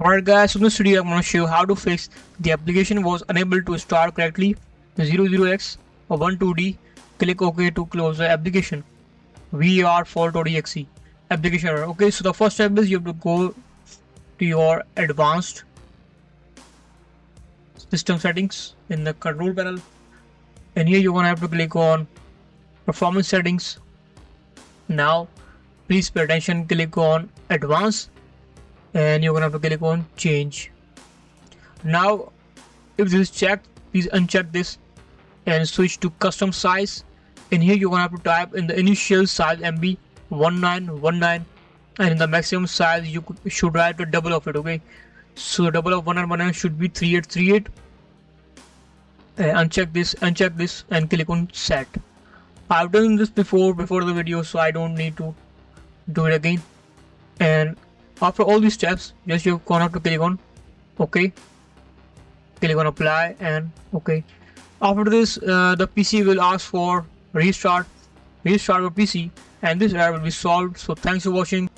Alright guys, so in this video I'm going to show you how to fix the application was unable to start correctly 0xc000012d. Click OK to close the application. fault.exe application error. Okay, so the first step is you have to go to your advanced system settings in the control panel, and here you're going to have to click on performance settings. Now please pay attention, click on advanced and you're gonna have to click on change. Now if this is checked, please uncheck this and switch to custom size, and here you're gonna have to type in the initial size MB 1919, and in the maximum size you should write a double of it. Okay, so double of 1919 should be 3838. Uncheck this and click on set. I've done this before the video, so I don't need to do it again. And after all these steps, just you're gonna have to click on OK, click on apply and OK. After this, the PC will ask for restart your PC, and this error will be solved. So thanks for watching.